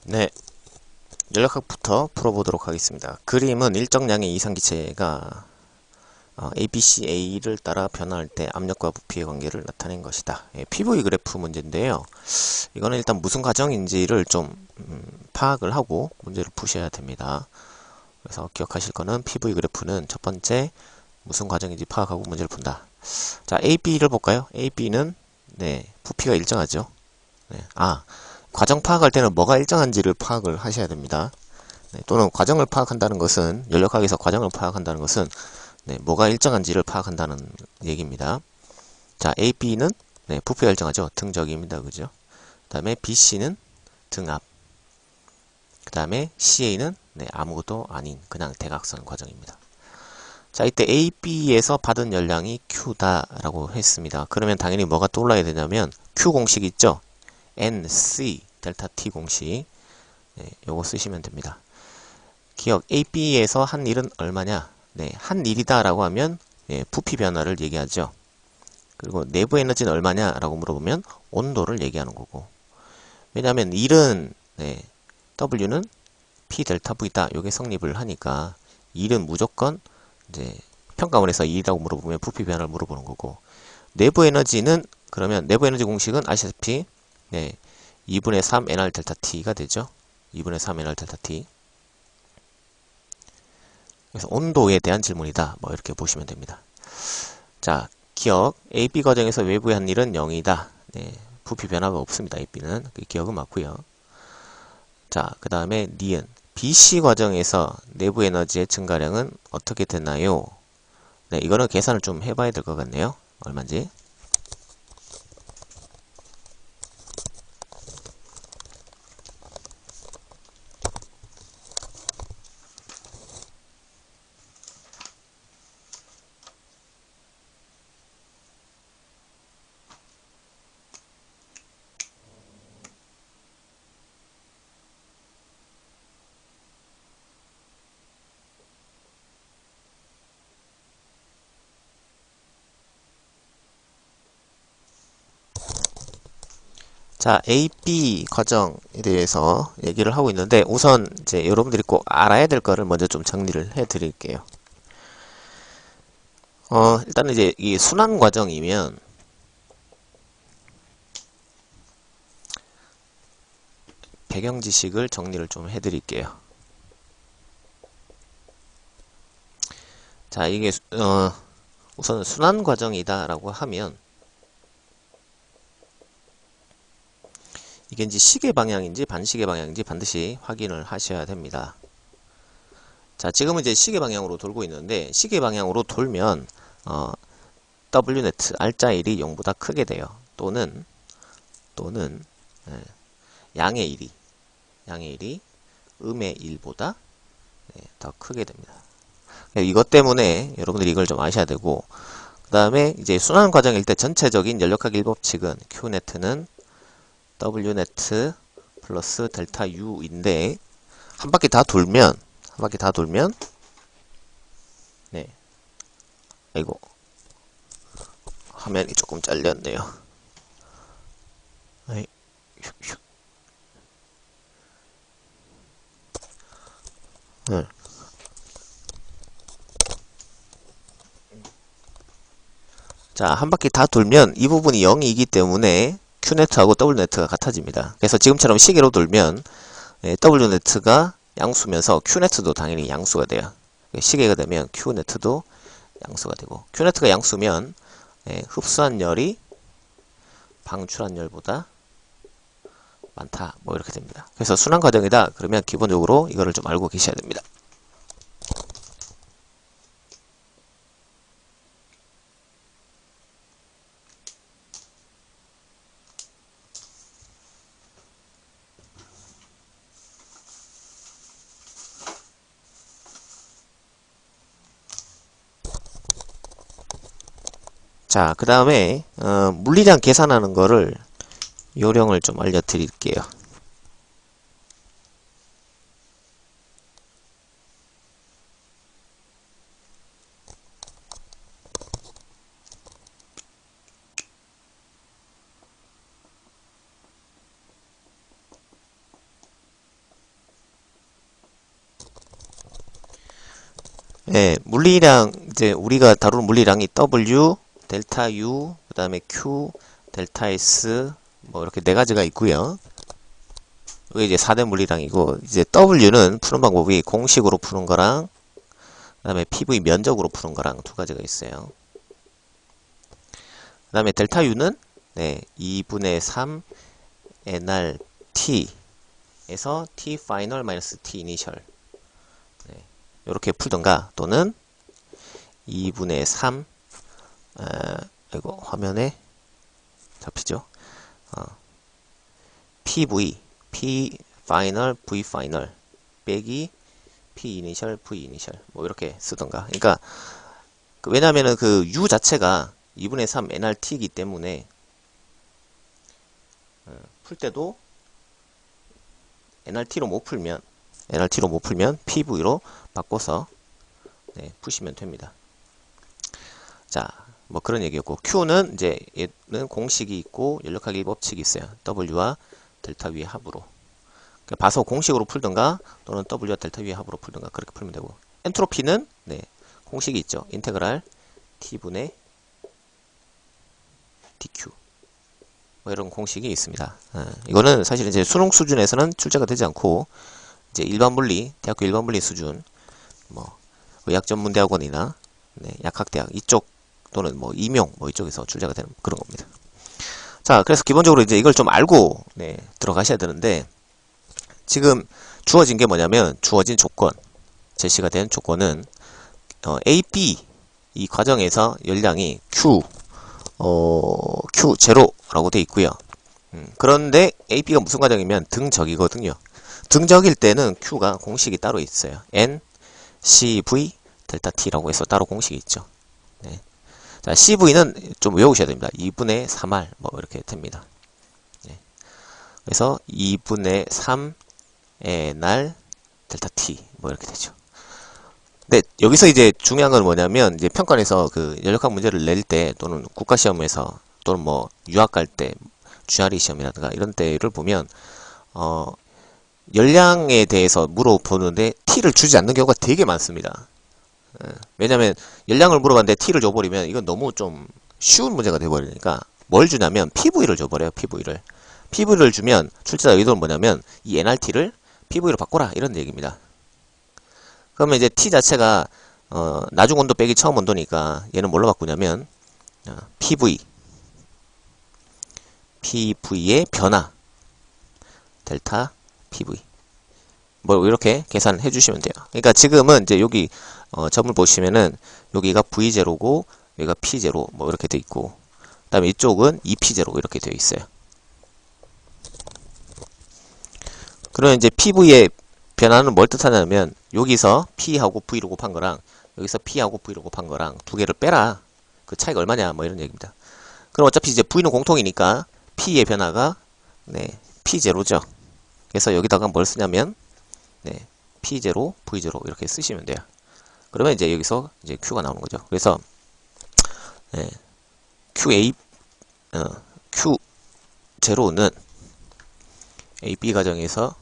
네, 연력학부터 풀어보도록 하겠습니다. 그림은 일정량의 이상기체가 ABCA를 따라 변화할 때 압력과 부피의 관계를 나타낸 것이다. PV 그래프 문제인데요. 이거는 일단 무슨 과정인지를 좀 파악을 하고 문제를 푸셔야 됩니다. 그래서 기억하실 거는 PV 그래프는 첫 번째 무슨 과정인지 파악하고 문제를 푼다. 자, AB를 볼까요? AB는 부피가 일정하죠. 과정 파악할 때는 뭐가 일정한지를 파악을 하셔야 됩니다. 또는 과정을 파악한다는 것은 연력학에서 과정을 파악한다는 것은 뭐가 일정한지를 파악한다는 얘기입니다. 자, AB는 부피가 일정하죠. 등적입니다. 그죠? 그 다음에 BC는 등압. 그 다음에 CA는 아무것도 아닌 그냥 대각선 과정입니다. 자, 이때 AB에서 받은 열량이 Q다라고 했습니다. 그러면 당연히 뭐가 떠올라야 되냐면 Q 공식 있죠? NC 델타 T 공식. 요거 쓰시면 됩니다. 기억 AB에서 한 일은 얼마냐? 한 일이다 라고 하면 부피 변화를 얘기하죠. 그리고 내부 에너지는 얼마냐 라고 물어보면 온도를 얘기하는 거고, 왜냐하면 일은 W는 P 델타 V다 요게 성립을 하니까 일은 무조건 이제 평가원에서 일이라고 물어보면 부피 변화를 물어보는 거고, 내부 에너지는 그러면 내부 에너지 공식은 아시다시피 2분의 3 NR 델타 T가 되죠. 2분의 3 NR 델타 T. 그래서 온도에 대한 질문이다. 뭐 이렇게 보시면 됩니다. 자, 기억 AB 과정에서 외부의 한 일은 0이다. 부피 변화가 없습니다. AB는. 그 기억은 맞고요. 자, 그 다음에 니은 BC 과정에서 내부 에너지의 증가량은 어떻게 됐나요? 이거는 계산을 좀 해봐야 될 것 같네요. 얼마인지. 자, AB 과정에 대해서 얘기를 하고 있는데, 우선 이제 여러분들이 꼭 알아야 될 거를 먼저 좀 정리를 해 드릴게요. 일단은 이제 이 순환 과정이면 배경 지식을 정리를 좀 해 드릴게요. 자, 이게 우선 순환 과정이다라고 하면 이게 이제 시계 방향인지 반시계 방향인지 반드시 확인을 하셔야 됩니다. 자, 지금은 이제 시계 방향으로 돌고 있는데, 시계 방향으로 돌면 Wnet 알짜 1이 0보다 크게 돼요. 또는 예, 양의 1이 음의 1보다 더 크게 됩니다. 이것 때문에 여러분들이 이걸 좀 아셔야 되고, 그 다음에 이제 순환 과정일 때 전체적인 연력학 일법칙은 Qnet는 Wnet 플러스 델타 U인데, 한 바퀴 다 돌면 네, 아이고 화면이 조금 잘렸네요. 아이, 슉슉. 네. 자, 한 바퀴 다 돌면 이 부분이 0이기 때문에 Q네트하고 W네트가 같아집니다. 그래서 지금처럼 시계로 돌면 W네트가 양수면서 Q네트도 당연히 양수가 돼요. 시계가 되면 Q네트도 양수가 되고, Q네트가 양수면 흡수한 열이 방출한 열보다 많다. 뭐 이렇게 됩니다. 그래서 순환 과정이다. 그러면 기본적으로 이거를 좀 알고 계셔야 됩니다. 자, 그 다음에 물리량 계산하는 거를 요령을 좀 알려드릴게요. 예, 물리량, 이제 우리가 다루는 물리량이 W, 델타 U, 그 다음에 Q, 델타 S, 뭐 이렇게 네 가지가 있고요. 이게 이제 4대 물리량이고, 이제 W는 푸는 방법이 공식으로 푸는 거랑, 그 다음에 PV 면적으로 푸는 거랑 두 가지가 있어요. 그 다음에 델타 U는, 네, 2분의 3 NRT에서 T 파이널 마이너스 T 이니셜. 네, 이렇게 풀던가, 또는 2분의 3, 이거 화면에 잡히죠? PV, P 파이널, V 파이널, 빼기 P 이니셜, V 이니셜, 뭐 이렇게 쓰던가. 그러니까 왜냐면은 그 U 자체가 2분의 3 NRT이기 때문에 풀 때도 NRT로 못 풀면 PV로 바꿔서 네, 푸시면 됩니다. 자, 뭐 그런 얘기였고, Q는 이제 얘는 공식이 있고 연력하기 법칙이 있어요. W와 델타 V의 합으로. 그러니까 봐서 공식으로 풀든가 또는 W와 델타 V의 합으로 풀든가 그렇게 풀면 되고, 엔트로피는 네, 공식이 있죠. 인테그랄 T분의 DQ. 뭐 이런 공식이 있습니다. 이거는 사실 이제 수능 수준에서는 출제가 되지 않고, 이제 일반 물리, 대학교 일반 물리 수준, 뭐 의학전문대학원이나 네, 약학대학 이쪽 또는 뭐 임용 뭐 이쪽에서 출제가 되는 그런 겁니다. 자, 그래서 기본적으로 이제 이걸 좀 알고 네, 들어가셔야 되는데, 지금 주어진 게 뭐냐면, 주어진 조건, 제시가 된 조건은 A, B 이 과정에서 열량이 Q0라고 되어 있고요. 그런데 A, B가 무슨 과정이면 등적이거든요. 등적일 때는 Q가 공식이 따로 있어요. N, C, V, 델타 T라고 해서 따로 공식이 있죠. 네. 자, CV는 좀 외우셔야 됩니다. 2분의 3R 뭐 이렇게 됩니다. 네. 그래서 2분의 3 NR 델타 T 뭐 이렇게 되죠. 근데 여기서 이제 중요한 건 뭐냐면, 이제 평가원에서 그 연력학 문제를 낼 때 또는 국가시험에서 또는 뭐 유학 갈 때 GRE 시험이라든가 이런 때를 보면 열량에 대해서 물어보는데 T를 주지 않는 경우가 되게 많습니다. 왜냐면 열량을 물어봤는데 T를 줘버리면 이건 너무 좀 쉬운 문제가 돼버리니까 뭘 주냐면 PV를 줘버려요. PV를 주면 출제자 의도는 뭐냐면 이 NRT를 PV로 바꿔라 이런 얘기입니다. 그러면 이제 T 자체가 나중 온도 빼기 처음 온도니까 얘는 뭘로 바꾸냐면 PV의 변화 델타 PV 뭐 이렇게 계산해 주시면 돼요. 그러니까 지금은 이제 여기 점을 보시면은 여기가 V0고 여기가 P0 뭐 이렇게 돼 있고, 그 다음에 이쪽은 2P0 이렇게 되어 있어요. 그러면 이제 PV의 변화는 뭘 뜻하냐면, 여기서 P하고 V로 곱한 거랑 여기서 P하고 V로 곱한 거랑 두 개를 빼라. 그 차이가 얼마냐 뭐 이런 얘기입니다. 그럼 어차피 이제 V는 공통이니까 P의 변화가 네, P0죠. 그래서 여기다가 뭘 쓰냐면 네, P0, V0 이렇게 쓰시면 돼요. 그러면 이제 여기서 이제 Q가 나오는 거죠. 그래서 네, Q0는 AB 과정에서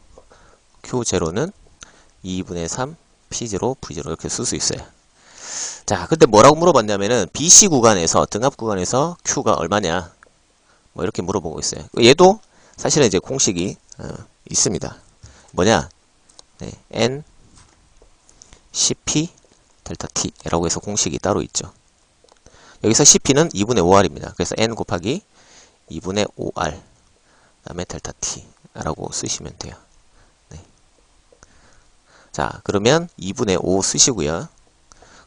Q0는 2분의 3 P0, V0 이렇게 쓸 수 있어요. 자, 근데 뭐라고 물어봤냐면은 BC 구간에서 등압 구간에서 Q가 얼마냐 뭐 이렇게 물어보고 있어요. 얘도 사실은 이제 공식이 있습니다. 뭐냐? 네, N CP 델타 T라고 해서 공식이 따로 있죠. 여기서 CP는 2분의 5R입니다. 그래서 N 곱하기 2분의 5R 그 다음에 델타 T라고 쓰시면 돼요. 네. 자, 그러면 2분의 5 쓰시고요.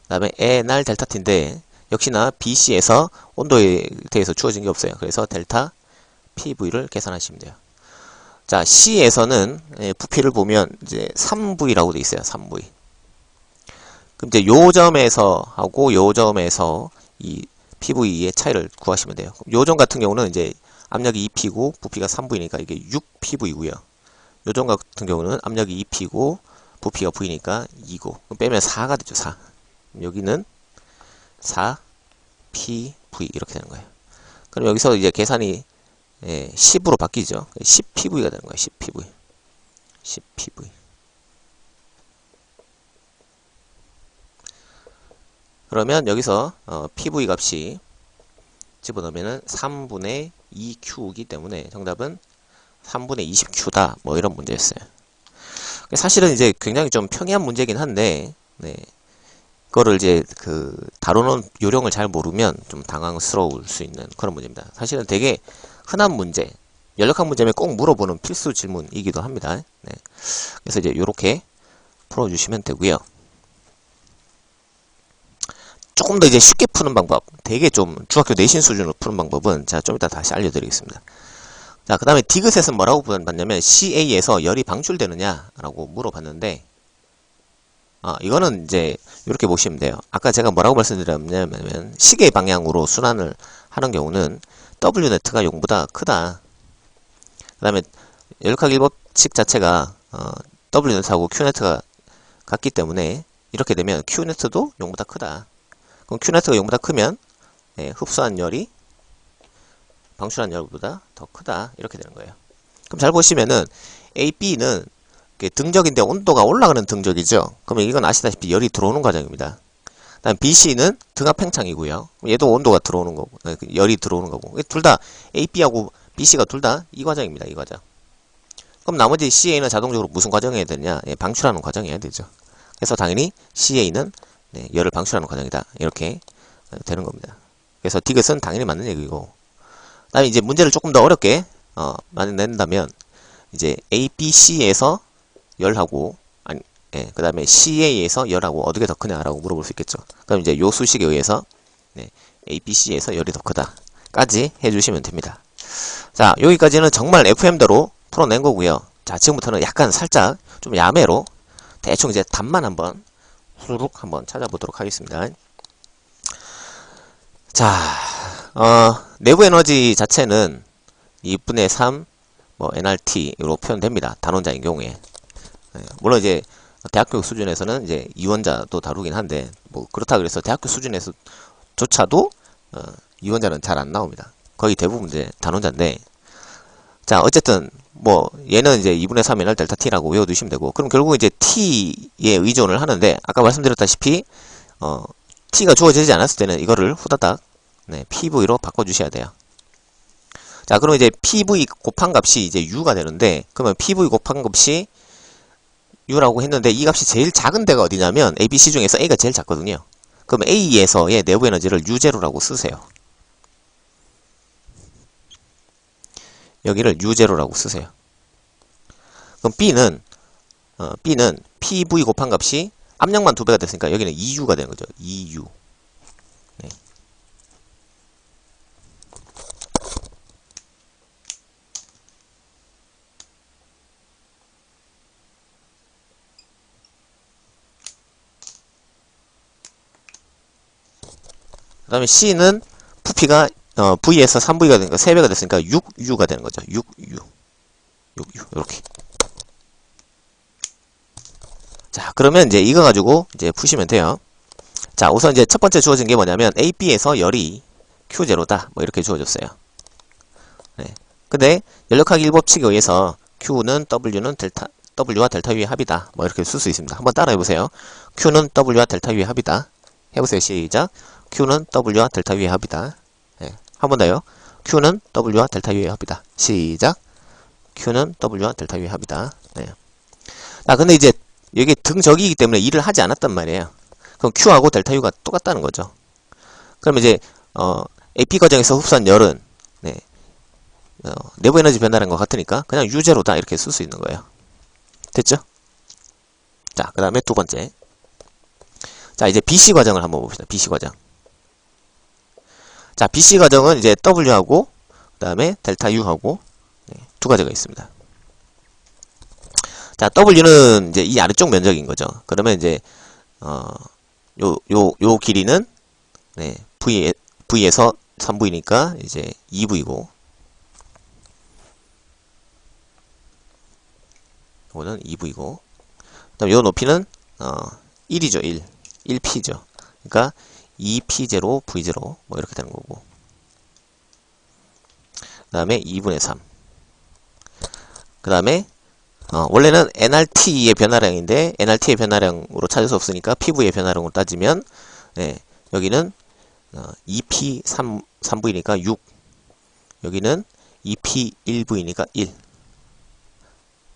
그 다음에 NR 델타 T인데 역시나 BC에서 온도에 대해서 주어진 게 없어요. 그래서 델타 PV를 계산하시면 돼요. 자, C에서는 부피를 보면 이제 3V라고 되어 있어요. 3V. 그럼 이제 요 점에서 하고 요 점에서 이 PV의 차이를 구하시면 돼요. 요 점 같은 경우는 이제 압력이 2P고 부피가 3V니까 이게 6PV고요. 요 점 같은 경우는 압력이 2P고 부피가 V니까 2고 그럼 빼면 4가 되죠. 4. 여기는 4PV 이렇게 되는 거예요. 그럼 여기서 이제 계산이 10으로 바뀌죠. 10PV가 되는 거예요. 10PV. 10PV. 그러면 여기서 PV 값이 집어넣으면은 3분의 2Q이기 때문에 정답은 3분의 20Q다. 뭐 이런 문제였어요. 사실은 이제 굉장히 좀 평이한 문제긴 한데, 네. 그거를 이제 다루는 요령을 잘 모르면 좀 당황스러울 수 있는 그런 문제입니다. 사실은 되게 흔한 문제, 연력학 문제면 꼭 물어보는 필수 질문이기도 합니다. 네. 그래서 이제 요렇게 풀어주시면 되고요. 조금 더 이제 쉽게 푸는 방법, 되게 좀 중학교 내신 수준으로 푸는 방법은 제가 좀 이따 다시 알려드리겠습니다. 자, 그 다음에 디귿에서 뭐라고 봤냐면 CA에서 열이 방출되느냐 라고 물어봤는데, 이거는 이제 이렇게 보시면 돼요. 아까 제가 뭐라고 말씀드렸냐면 시계 방향으로 순환을 하는 경우는 W네트가 0보다 크다. 그 다음에 연력학 1법칙 자체가 W네트하고 Q네트가 같기 때문에 이렇게 되면 Q네트도 0보다 크다. 그럼 Q네트가 0보다 크면 흡수한 열이 방출한 열보다 더 크다. 이렇게 되는 거예요. 그럼 잘 보시면은 A, B는 등적인데 온도가 올라가는 등적이죠. 그러면 이건 아시다시피 열이 들어오는 과정입니다. 다음 B, C는 등압 팽창이고요. 얘도 온도가 들어오는 거고, 열이 들어오는 거고. 둘 다 A, B하고 B, C가 둘 다 이 과정입니다. 이 과정. 그럼 나머지 CA는 자동적으로 무슨 과정이어야 되냐? 방출하는 과정이어야 되죠. 그래서 당연히 CA는 열을 방출하는 과정이다. 이렇게 되는 겁니다. 그래서 디귿은 당연히 맞는 얘기고. 그다음에 이제 문제를 조금 더 어렵게 낸다면 이제 A, B, C에서 열하고 그 다음에 CA에서 열하고 어떻게 더 크냐라고 물어볼 수 있겠죠. 그럼 이제 요 수식에 의해서 A, B, C에서 열이 더 크다 까지 해주시면 됩니다. 자, 여기까지는 정말 FM대로 풀어낸 거고요. 자, 지금부터는 약간 살짝 좀 야매로 대충 이제 답만 한번 후루룩 한번 찾아보도록 하겠습니다. 자, 내부 에너지 자체는 2분의 3 NRT로 표현됩니다. 단원자인 경우에. 물론 이제 대학교 수준에서는 이제 이원자도 다루긴 한데 그렇다 그래서 대학교 수준에서조차도 이원자는 잘 안 나옵니다. 거의 대부분 이제 단원자인데, 자, 어쨌든 얘는 이제 2분의 3 NR 델타 T라고 외워두시면 되고, 그럼 결국 이제 T에 의존을 하는데, 아까 말씀드렸다시피 T가 주어지지 않았을 때는 이거를 후다닥 PV로 바꿔주셔야 돼요. 자, 그럼 이제 PV 곱한 값이 이제 U가 되는데, 그러면 PV 곱한 값이 U라고 했는데, 이 값이 제일 작은 데가 어디냐면, A, B, C 중에서 A가 제일 작거든요. 그럼 A에서의 내부 에너지를 U0라고 쓰세요. 여기를 U0라고 쓰세요. 그럼 B는 PV 곱한 값이 압력만 2배가 됐으니까 여기는 2U가 되는 거죠. 2U. 네. 그 다음에 C는 부피가 V에서 3V가 되니까 3배가 됐으니까 6U가 되는 거죠. 6U. 6U. 이렇게. 자, 그러면 이제 이거 가지고 이제 푸시면 돼요. 자, 우선 이제 첫 번째 주어진 게 뭐냐면 A, B에서 열이 Q0다. 이렇게 주어졌어요. 네. 근데 연력학 1법칙에 의해서 Q는 W와 델타 U의 합이다. 이렇게 쓸 수 있습니다. 한번 따라해 보세요. Q는 W와 델타 U의 합이다. 해보세요. 시작. Q는 W와 델타 U의 합이다. 네. 한 번 더요. Q는 W와 델타 U의 합이다. 시작. Q는 W와 델타 U의 합이다. 네. 아, 근데 이제 이게 등적이기 때문에 일을 하지 않았단 말이에요. 그럼 Q하고 델타 U가 똑같다는 거죠. 그러면 이제 AP 과정에서 흡수한 열은 내부 에너지 변화라는 것 같으니까 그냥 U0다 이렇게 쓸 수 있는 거예요. 됐죠? 자, 그 다음에 두 번째. 자, 이제 BC 과정을 한번 봅시다. BC 과정. 자, BC 과정은 이제 W하고 그 다음에 델타 U하고 두 가지가 있습니다. 자, W는 이제 이 아래쪽 면적인 거죠. 그러면 이제 요 길이는 V에서 3V니까 이제 2V고, 이거는 2V고, 그다음 요 높이는 1이죠. 1P죠. 그러니까 2P0 V0 이렇게 되는 거고. 그다음에 2분의 3. 그다음에 원래는 NRT의 변화량인데 NRT의 변화량으로 찾을 수 없으니까 PV의 변화량으로 따지면 여기는 2P 3V니까 6. 여기는 2P 1V니까 1.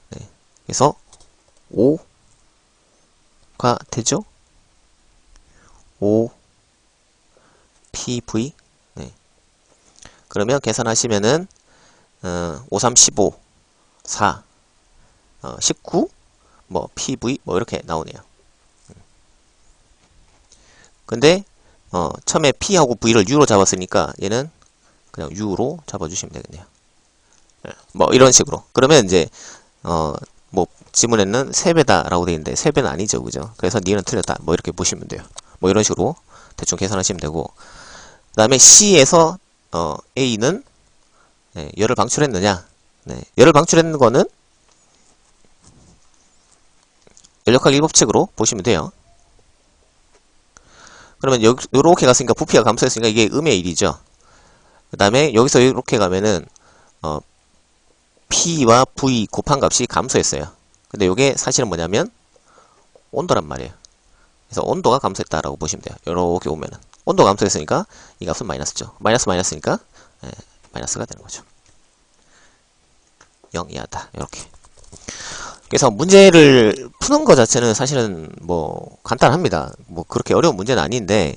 네. 그래서 5가 되죠? 5PV. 네. 그러면 계산하시면은 5, 3, 15, 4, 19, 뭐 PV 뭐 이렇게 나오네요. 근데 처음에 P하고 V를 U로 잡았으니까 얘는 그냥 U로 잡아주시면 되겠네요. 뭐 이런 식으로. 그러면 이제 뭐 지문에는 3배다 라고 되어 있는데 3배는 아니죠, 그죠? 그래서 니는 틀렸다 뭐 이렇게 보시면 돼요. 뭐 이런 식으로 대충 계산하시면 되고, 그 다음에 C에서 A는 네, 열을 방출했느냐. 네, 열을 방출했는 거는 연력학일 법칙으로 보시면 돼요. 그러면 요렇게 갔으니까 부피가 감소했으니까 이게 음의 1이죠. 그 다음에 여기서 이렇게 가면은 P와 V 곱한 값이 감소했어요. 근데 요게 사실은 뭐냐면 온도란 말이에요. 그래서 온도가 감소했다라고 보시면 돼요. 요렇게 오면은 온도가 감소했으니까 이 값은 마이너스죠. 마이너스니까 마이너스가 되는 거죠. 0 이하다. 이렇게. 그래서 문제를 푸는 것 자체는 사실은 뭐 간단합니다. 뭐 그렇게 어려운 문제는 아닌데,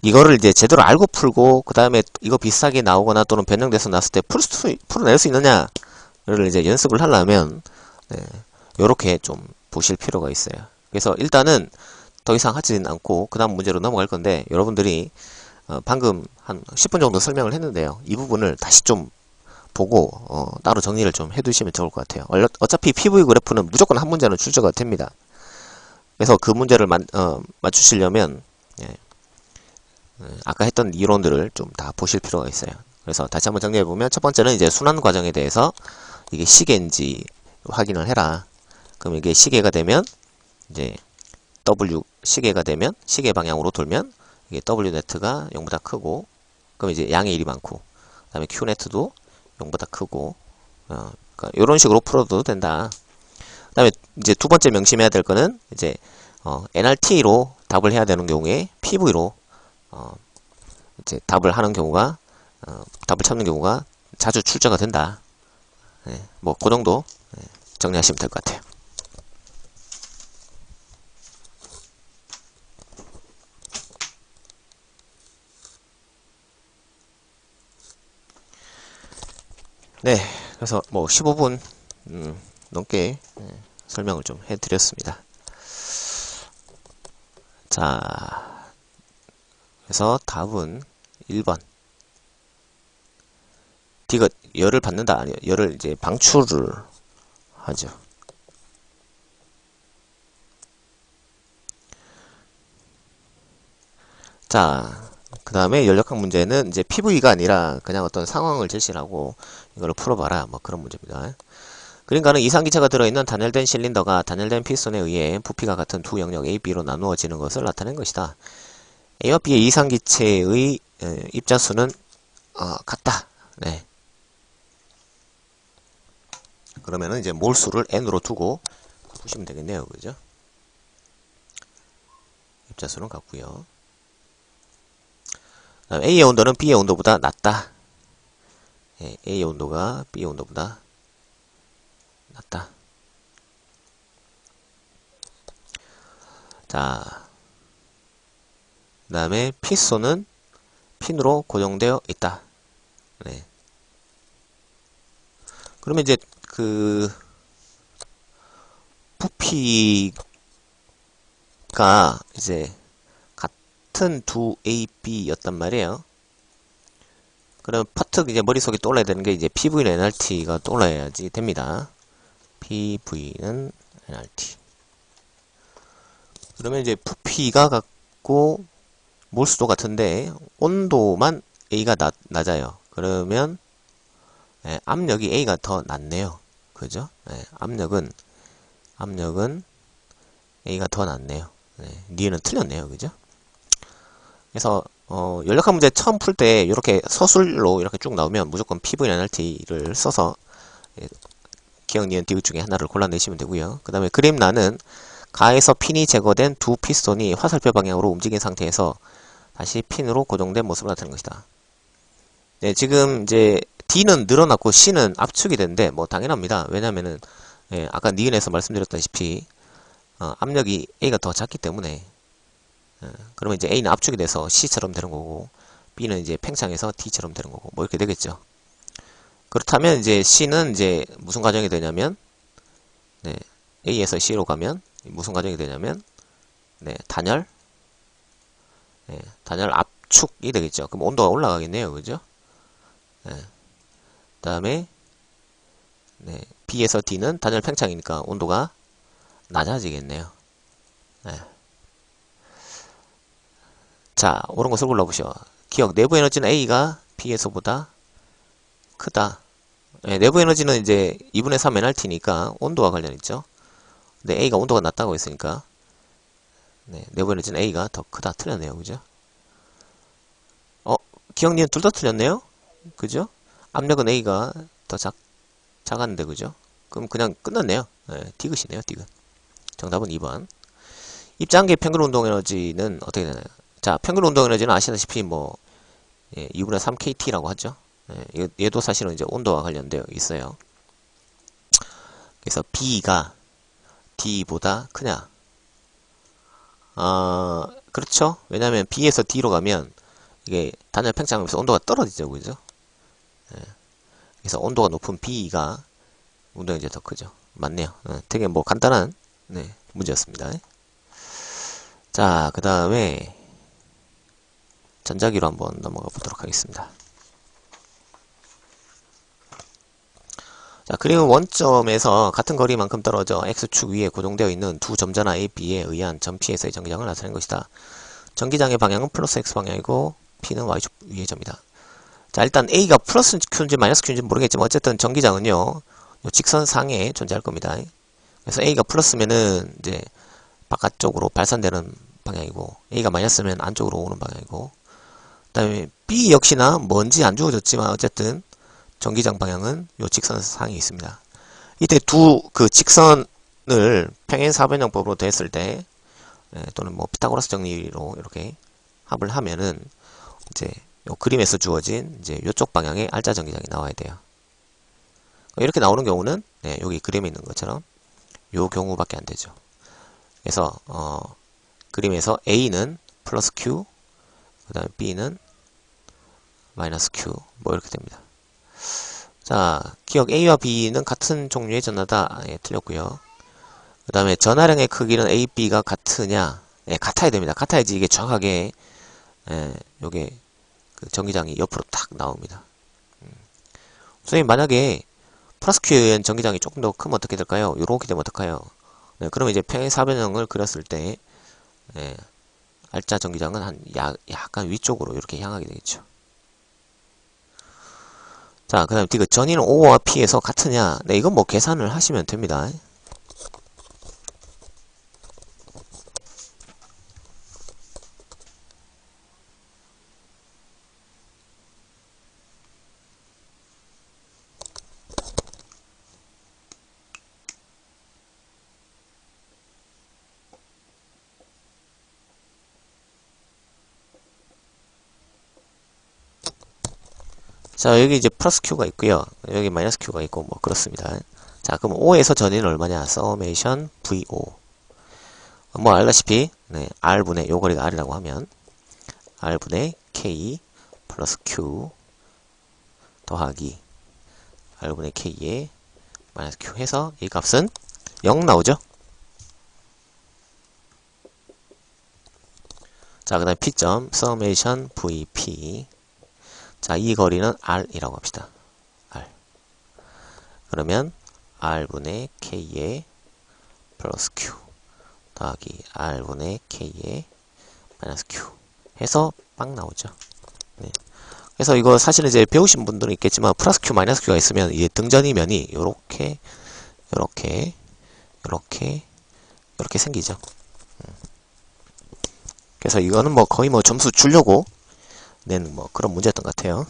이거를 이제 제대로 알고 풀고 그 다음에 이거 비슷하게 나오거나 또는 변형돼서 나왔을 때 풀어낼 수 있느냐를 이제 연습을 하려면 요렇게 좀 보실 필요가 있어요. 그래서 일단은 더 이상 하지는 않고 그 다음 문제로 넘어갈 건데, 여러분들이 방금 한 10분 정도 설명을 했는데요. 이 부분을 다시 좀 보고 따로 정리를 좀 해두시면 좋을 것 같아요. 어차피 PV 그래프는 무조건 한 문제는 출제가 됩니다. 그래서 그 문제를 맞추시려면 아까 했던 이론들을 좀 다 보실 필요가 있어요. 그래서 다시 한번 정리해보면, 첫 번째는 이제 순환 과정에 대해서 이게 시계인지 확인을 해라. 그럼 이게 시계가 되면 이제 W 시계가 되면 시계 방향으로 돌면 이게 W 네트가 0보다 크고, 그럼 이제 양의 1이 많고, 그 다음에 Q 네트도 0보다 크고, 그러니까 이런 식으로 풀어도 된다. 그 다음에 이제 두 번째 명심해야 될 거는 이제 NRT로 답을 해야 되는 경우에 PV로 이제 답을 하는 경우가 답을 찾는 경우가 자주 출제가 된다. 뭐 그 정도 정리하시면 될 것 같아요. 네, 그래서 뭐 15분 넘게 설명을 좀 해드렸습니다. 자, 그래서 답은 1번. D가 열을 받는다, 아니요, 열을 이제 방출을 하죠. 자, 그 다음에 연력학 문제는 이제 PV가 아니라 그냥 어떤 상황을 제시를 하고 이걸 풀어봐라, 뭐 그런 문제입니다. 그러니까는 이상기체가 들어있는 단열된 실린더가 단열된 피스톤에 의해 부피가 같은 두 영역 A, B로 나누어지는 것을 나타낸 것이다. A와 B의 이상기체의 입자수는 같다. 네. 그러면은 이제 몰수를 N으로 두고 푸시면 되겠네요. 그죠? 입자수는 같고요. A의 온도는 B의 온도보다 낮다. A의 온도가 B의 온도보다 낮다. 자, 그 다음에 피소는 핀으로 고정되어 있다. 네. 그러면 이제 그 부피가 이제 같은 두 A, B였단 말이에요. 그럼 퍼뜩 이제 머릿속에 떠올라야 되는 게 이제 PV는 NRT가 떠올라야지 됩니다. PV는 NRT. 그러면 이제 부피가 같고 몰수도 같은데 온도만 A가 낮아요. 그러면 압력이 A가 더 낮네요. 그죠? 압력은 A가 더 낮네요. 니는 틀렸네요. 그죠? 그래서 연력학 문제 처음 풀 때 이렇게 서술로 이렇게 쭉 나오면 무조건 PV NRT를 써서 기억, 니은, 디귿 중에 하나를 골라내시면 되고요. 그 다음에 그림란은 가에서 핀이 제거된 두 피스톤이 화살표 방향으로 움직인 상태에서 다시 핀으로 고정된 모습으로 나타내는 것이다. 네, 지금 이제 D는 늘어났고 C는 압축이 되는데 뭐 당연합니다. 왜냐면은 예, 아까 니은에서 말씀드렸다시피 압력이 A가 더 작기 때문에 그러면 이제 A는 압축이 돼서 C처럼 되는 거고 B는 이제 팽창해서 D처럼 되는 거고 뭐 이렇게 되겠죠. 그렇다면 이제 C는 이제 무슨 과정이 되냐면 네, A에서 C로 가면 무슨 과정이 되냐면 네, 단열 압축이 되겠죠. 그럼 온도가 올라가겠네요. 그죠? 네. 그 다음에 네, B에서 D는 단열 팽창이니까 온도가 낮아지겠네요. 네. 자, 옳은 것을 골라보시오. 기억, 내부 에너지는 A가 B에서보다 크다. 네, 내부 에너지는 이제 2분의 3 NRT니까 온도와 관련있죠. 근데 A가 온도가 낮다고 했으니까 네, 내부 에너지는 A가 더 크다. 틀렸네요. 그죠? 기억님 둘 다 틀렸네요? 그죠? 압력은 A가 더 작았는데, 그죠? 그럼 그냥 끝났네요. 네, 디귿이네요, 디귿. 정답은 2번. 입자한계 평균 운동 에너지는 어떻게 되나요? 자, 평균 운동 에너지는 아시다시피 뭐, 예, 2분의 3 KT라고 하죠. 예, 얘도 사실은 이제 온도와 관련되어 있어요. 그래서 B가 D보다 크냐? 그렇죠. 왜냐면 B에서 D로 가면 이게 단열 팽창하면서 온도가 떨어지죠, 그죠? 예, 그래서 온도가 높은 B가 운동이 이제 더 크죠. 맞네요. 되게 뭐 간단한 네, 문제였습니다. 자, 그 다음에 전자기로 한번 넘어가 보도록 하겠습니다. 자, 그림은 원점에서 같은 거리만큼 떨어져 X축 위에 고정되어 있는 두 점자나 A, B에 의한 점 P에서의 전기장을 나타낸 것이다. 전기장의 방향은 플러스 X방향이고 P는 Y축 위의 점이다. 자, 일단 A가 플러스 Q인지 마이너스 Q인지 모르겠지만 어쨌든 전기장은요, 요 직선상에 존재할 겁니다. 그래서 A가 플러스면은 이제 바깥쪽으로 발산되는 방향이고 A가 마이너스면 안쪽으로 오는 방향이고 그 다음에 B 역시나 먼지 안 주어졌지만 어쨌든 전기장 방향은 요 직선상에 있습니다. 이때 두 그 직선을 평행사변형법으로 됐을 때 또는 뭐 피타고라스 정리로 이렇게 합을 하면은 이제 요 그림에서 주어진 이제 요쪽 방향의 알짜 전기장이 나와야 돼요. 이렇게 나오는 경우는 네, 여기 그림에 있는 것처럼 요 경우밖에 안 되죠. 그래서 그림에서 A는 플러스 Q, 그 다음에 B는 마이너스 Q 뭐 이렇게 됩니다. 자, 기억 A와 B는 같은 종류의 전하다. 예, 틀렸고요. 그 다음에 전하량의 크기는 A, B가 같으냐? 예, 같아야 됩니다. 같아야지 이게 정확하게 요게 그 전기장이 옆으로 탁 나옵니다. 선생님 만약에 플러스 Q에 의한 전기장이 조금 더 크면 어떻게 될까요? 요렇게 되면 어떡해요? 네, 그러면 이제 평행사변형을 그렸을 때 알짜 전기장은 한 약간 위쪽으로 이렇게 향하게 되겠죠. 자, 그 다음에 디귿 전위는 O와 P에서 같으냐? 네, 이건 뭐 계산을 하시면 됩니다. 자, 여기 이제 플러스 Q가 있고요. 여기 마이너스 Q가 있고 뭐 그렇습니다. 자, 그럼 O에서 전위는 얼마냐? 서메이션 VO. 뭐 알다시피 네, R분의 요 거리가 R이라고 하면 R분의 K 플러스 Q 더하기 R분의 K에 마이너스 Q 해서 이 값은 0 나오죠? 자, 그 다음에 P점 서메이션 VP. 자, 이 거리는 R이라고 합시다. R. 그러면 R분의 K에 플러스 Q 더하기 R분의 K에 마이너스 Q 해서 빵 나오죠. 네. 그래서 이거 사실은 이제 배우신 분들은 있겠지만 플러스 Q 마이너스 Q가 있으면 이게 등전이면이 요렇게 요렇게 요렇게 요렇게 생기죠. 그래서 이거는 뭐 거의 뭐 점수 주려고 낸 뭐 그런 문제였던 것 같아요.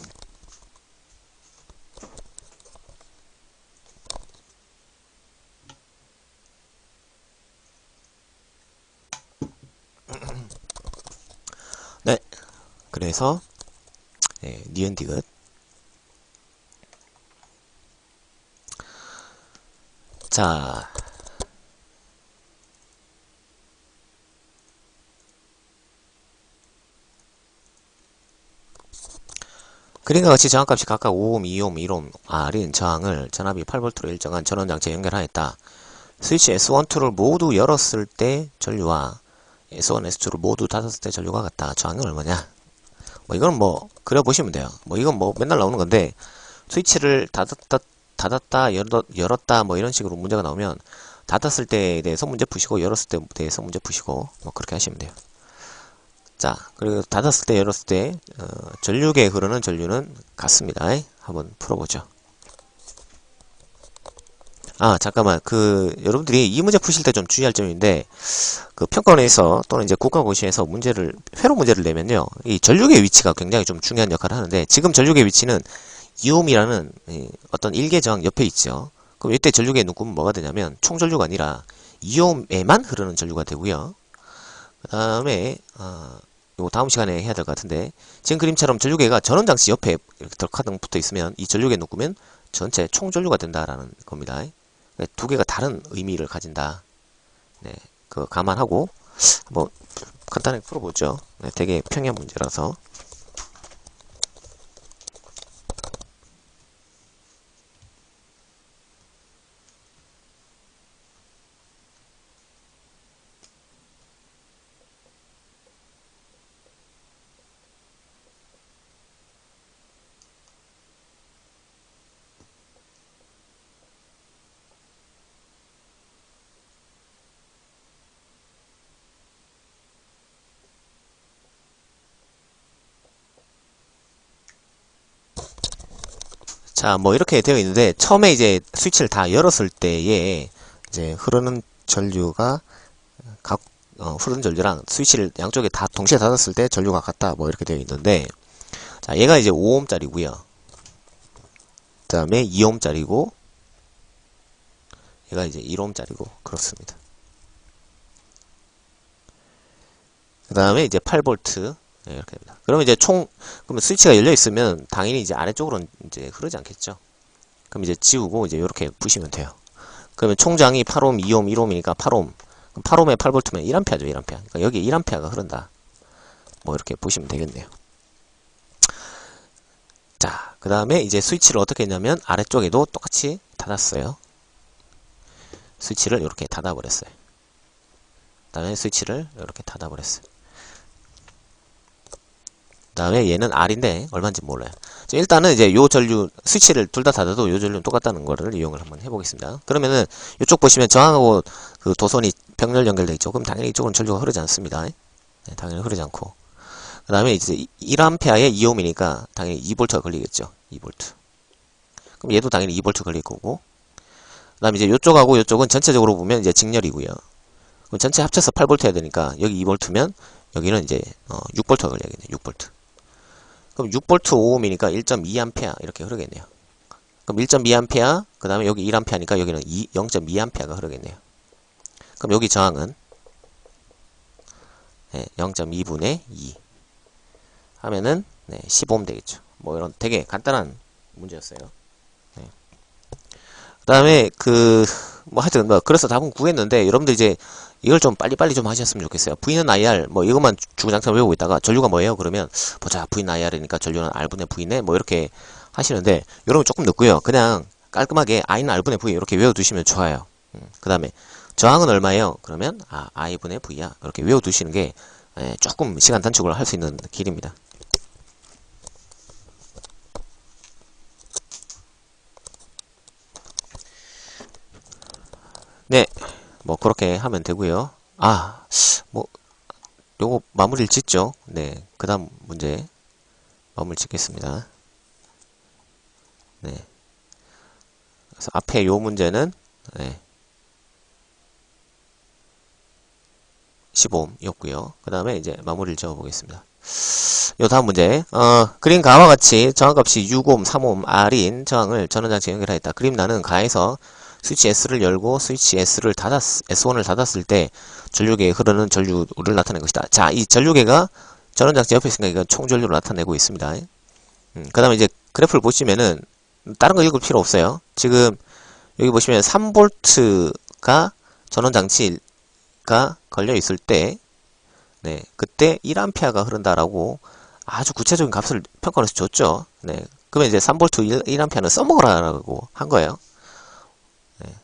네, 그래서 니은 디귿. 자, 그림과 같이 저항값이 각각 5옴, 2옴, 1옴, R인 저항을 전압이 8V로 일정한 전원장치에 연결하였다. 스위치 S1, 2를 모두 열었을 때 전류와 S1, S2를 모두 닫았을 때 전류가 같다. 저항이 얼마냐? 뭐 이건 뭐 그려보시면 돼요. 뭐 이건 뭐 맨날 나오는 건데, 스위치를 닫았다, 열었다 뭐 이런 식으로 문제가 나오면 닫았을 때에 대해서 문제 푸시고 열었을 때에 대해서 문제 푸시고 뭐 그렇게 하시면 돼요. 자, 그리고 닫았을 때 열었을 때 전류계에 흐르는 전류는 같습니다. 한번 풀어보죠. 아, 잠깐만. 여러분들이 이 문제 푸실 때 좀 주의할 점인데, 평가원에서 또는 이제 국가고시에서 회로 문제를 내면요, 이 전류계 위치가 굉장히 좀 중요한 역할을 하는데, 지금 전류계 위치는 2옴이라는 어떤 일개 저항 옆에 있죠. 그럼 이때 전류계의 눈금은 뭐가 되냐면, 총전류가 아니라 2옴에만 흐르는 전류가 되고요. 그 다음에, 요 다음 시간에 해야 될 것 같은데, 지금 그림처럼 전류계가 전원장치 옆에 이렇게 덜카등 붙어 있으면 이 전류계 묶으면 전체 총전류가 된다라는 겁니다. 두 개가 다른 의미를 가진다. 네, 그거 감안하고 한번 간단하게 풀어보죠. 네, 되게 평이한 문제라서. 자, 뭐 이렇게 되어 있는데, 처음에 이제 스위치를 다 열었을 때에 이제 흐르는 전류가 흐르는 전류랑 스위치를 양쪽에 다 동시에 닫았을 때 전류가 같다. 뭐 이렇게 되어 있는데, 자, 얘가 이제 5옴짜리고요. 그 다음에 2옴짜리고, 얘가 이제 1옴짜리고 그렇습니다. 그 다음에 이제 8V. 네, 이렇게 됩니다. 그러면 이제 그러면 스위치가 열려 있으면 당연히 이제 아래쪽으로는 이제 흐르지 않겠죠. 그럼 이제 지우고 이제 이렇게 부시면 돼요. 그러면 총장이 8옴, 2옴, 1옴이니까 8옴. 그럼 8옴에 8V면 1A죠, 1A. 그러니까 여기에 1A가 흐른다. 뭐 이렇게 보시면 되겠네요. 자, 그 다음에 이제 스위치를 어떻게 했냐면 아래쪽에도 똑같이 닫았어요. 스위치를 이렇게 닫아버렸어요. 그 다음에 스위치를 이렇게 닫아버렸어요. 그 다음에 얘는 R인데 얼마인지 몰라요. 일단은 이제 요 전류 스위치를 둘 다 닫아도 요 전류는 똑같다는 거를 이용을 한번 해보겠습니다. 그러면은 이쪽 보시면 저항하고 그 도선이 병렬 연결되어 있죠. 그럼 당연히 이쪽은 전류가 흐르지 않습니다. 네, 당연히 흐르지 않고. 그 다음에 이제 1A에 2옴이니까 당연히 2V가 걸리겠죠. 2V. 그럼 얘도 당연히 2V 걸릴 거고. 그 다음에 이제 요쪽하고 요쪽은 전체적으로 보면 이제 직렬이고요. 그럼 전체 합쳐서 8V 해야 되니까 여기 2V면 여기는 이제 6V가 걸려야겠네요. 6V. 그럼 6V 5옴이니까 1.2A 이렇게 흐르겠네요. 그럼 1.2A, 그 다음에 여기 1A니까 여기는 0.2A가 흐르겠네요. 그럼 여기 저항은 0.2분의 2 하면은 15옴 되겠죠. 뭐 이런 되게 간단한 문제였어요. 네. 그 다음에 뭐 하여튼 뭐 그래서 답은 구했는데 여러분들 이제 이걸 좀 빨리빨리 좀 하셨으면 좋겠어요. V는 IR 뭐 이것만 주구장창 외우고 있다가 전류가 뭐예요? 그러면 보자, V는 IR이니까 전류는 R분의 V네 뭐 이렇게 하시는데 여러분 조금 늦고요. 그냥 깔끔하게 I는 R분의 V 이렇게 외워두시면 좋아요. 그 다음에 저항은 얼마예요? 그러면 I분의 V야 이렇게 외워두시는 게 조금 시간 단축을 할 수 있는 길입니다. 네, 뭐 그렇게 하면 되고요. 뭐 요거 마무리를 짓죠. 네, 그 다음 문제 마무리 짓겠습니다. 네, 그래서 앞에 요 문제는 15옴이었고요. 그 다음에 이제 마무리를 지어 보겠습니다. 요 다음 문제. 그림 가와 같이 저항값이 6옴, 3옴, R인 저항을 전원장치에 연결하였다. 그림 나는 가에서 스위치 S를 열고 스위치 S1을 닫았을 때 전류계에 흐르는 전류를 나타낸 것이다. 자, 이 전류계가 전원장치 옆에 있으니까 이건 총전류로 나타내고 있습니다. 그 다음에 이제 그래프를 보시면은 다른 거 읽을 필요 없어요. 지금 여기 보시면 3V가 전원장치가 걸려 있을 때, 네, 그때 1A가 흐른다라고 아주 구체적인 값을 평가를 해서 줬죠. 네, 그러면 이제 3V 1A는 써먹으라고 한 거예요. 네.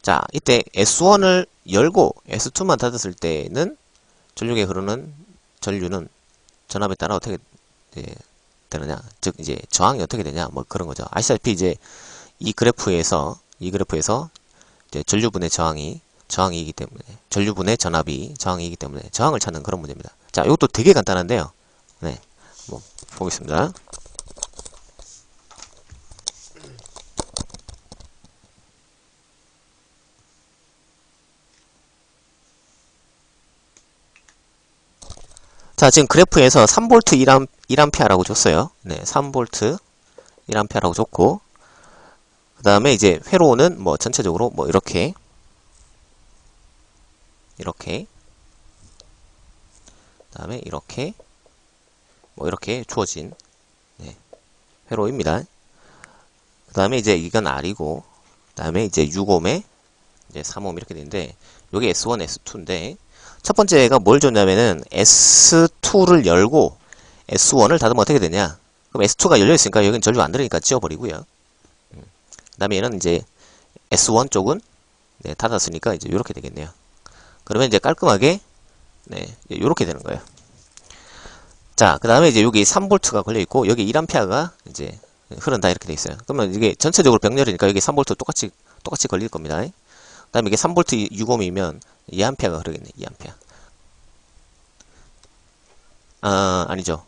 자, 이때 S1을 열고 S2만 닫았을 때는 전류에 흐르는 전류는 전압에 따라 어떻게 되느냐, 즉 이제 저항이 어떻게 되냐, 뭐 그런 거죠. 아시다시피 이제 이 그래프에서 이제 전류분의 저항이기 때문에, 전류분의 전압이 저항이기 때문에 저항을 찾는 그런 문제입니다. 자, 이것도 되게 간단한데요. 네, 뭐 보겠습니다. 자, 지금 그래프에서 3V 1A라고 줬어요. 네, 3V 1A라고 줬고, 그 다음에 이제 회로는 뭐 전체적으로 뭐 이렇게 그 다음에 이렇게 뭐 이렇게 주어진, 네, 회로입니다. 그 다음에 이제 이건 R이고, 그 다음에 이제 6옴에 이제 3옴 이렇게 되는데, 요게 S1, S2인데, 첫 번째가 뭘 줬냐면은 S2를 열고 S1을 닫으면 어떻게 되냐? 그럼 S2가 열려 있으니까 여기는 전류 안 들으니까 지워버리고요. 그 다음에 얘는 이제 S1 쪽은, 네, 닫았으니까 이제 이렇게 되겠네요. 그러면 이제 깔끔하게, 네, 이렇게 되는 거예요. 자, 그 다음에 이제 여기 3V가 걸려 있고 여기 1A가 이제 흐른다 이렇게 돼 있어요. 그러면 이게 전체적으로 병렬이니까 여기 3V 똑같이 걸릴 겁니다. 그 다음에 이게 3V 6옴이면 2A가 흐르겠네. 2A. 아니죠.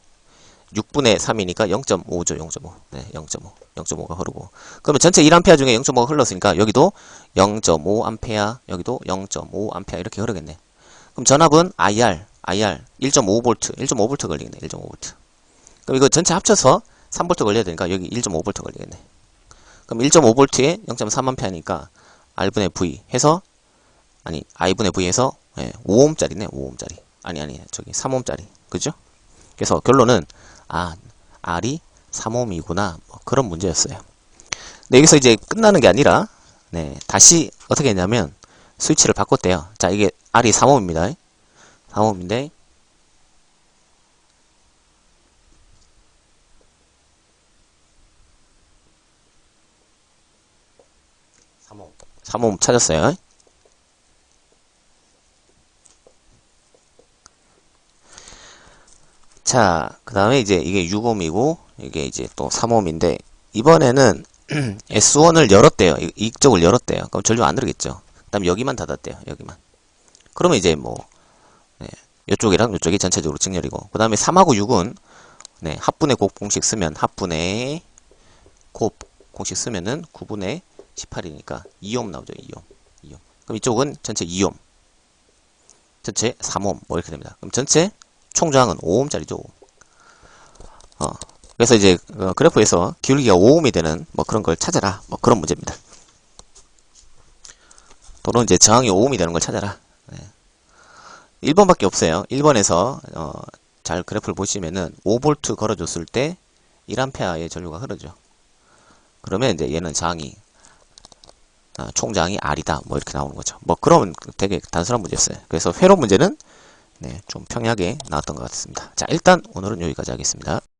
6분의 3이니까 0.5죠. 0.5. 네, 0.5. 0.5가 흐르고. 그러면 전체 1A 중에 0.5가 흘렀으니까 여기도 0.5A, 여기도 0.5A 이렇게 흐르겠네. 그럼 전압은 IR 1.5V, 1.5V 걸리겠네. 1.5V. 그럼 이거 전체 합쳐서 3V 걸려야 되니까 여기 1.5V 걸리겠네. 그럼 1.5V에 0.3A니까 R분의 V 해서, 아니, I분의 V 해서, 네, 5옴짜리네. 5옴짜리. 아니, 저기 3옴짜리. 그죠? 그래서 결론은, R이 3옴이구나. 뭐 그런 문제였어요. 근데 여기서 이제 끝나는 게 아니라, 네, 다시 어떻게 했냐면, 스위치를 바꿨대요. 자, 이게 R이 3옴입니다. 3옴인데, 3옴 찾았어요. 자, 그 다음에 이제 이게 6옴이고, 이게 이제 또 3옴인데, 이번에는 S1을 열었대요. 이쪽을 열었대요. 그럼 전류 안 들어겠죠. 그 다음에 여기만 닫았대요. 여기만. 그러면 이제 뭐, 네, 이쪽이랑 이쪽이 전체적으로 직렬이고, 그 다음에 3하고 6은, 네, 합분의 곱 공식 쓰면, 합분의 곱 공식 쓰면은 9분의 18이니까 2옴 나오죠. 2옴. 그럼 이쪽은 전체 2옴. 전체 3옴. 뭐 이렇게 됩니다. 그럼 전체 총저항은 5옴짜리죠. 5옴. 그래서 이제 그래프에서 기울기가 5옴이 되는 뭐 그런 걸 찾아라. 뭐 그런 문제입니다. 또는 이제 저항이 5옴이 되는 걸 찾아라. 네. 1번밖에 없어요. 1번에서 잘 그래프를 보시면은 5V 걸어줬을 때 1A의 전류가 흐르죠. 그러면 이제 얘는 저항이 총저항이 R이다. 뭐 이렇게 나오는 거죠. 뭐 그러면 되게 단순한 문제였어요. 그래서 회로 문제는, 네, 좀 평이하게 나왔던 것 같습니다. 자, 일단 오늘은 여기까지 하겠습니다.